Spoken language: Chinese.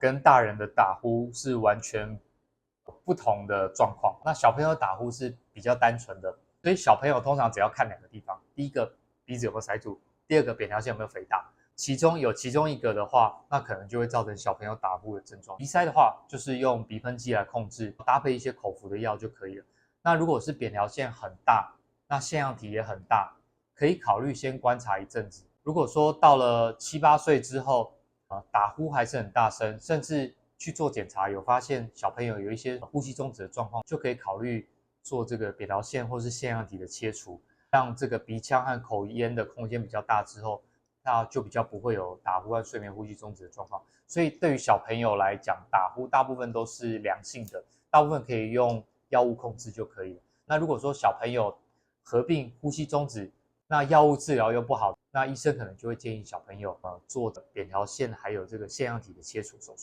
跟大人的打呼是完全不同的状况。那小朋友打呼是比较单纯的，所以小朋友通常只要看2个地方，第一个鼻子有没有塞住，第二个扁桃腺有没有肥大。其中一个的话，那可能就会造成小朋友打呼的症状。鼻塞的话，就是用鼻喷剂来控制，搭配一些口服的药就可以了。那如果是扁桃腺很大，那腺样体也很大，可以考虑先观察一阵子。如果说到了7、8岁之后，打呼还是很大声，甚至去做检查有发现小朋友有一些呼吸中止的状况，就可以考虑做这个扁桃腺或是腺样体的切除，让这个鼻腔和口咽的空间比较大之后，那就比较不会有打呼和睡眠呼吸中止的状况。所以对于小朋友来讲，打呼大部分都是良性的，大部分可以用药物控制就可以了。那如果说小朋友合并呼吸中止，那药物治疗又不好，那医生可能就会建议小朋友做扁桃腺还有这个腺样体的切除手术。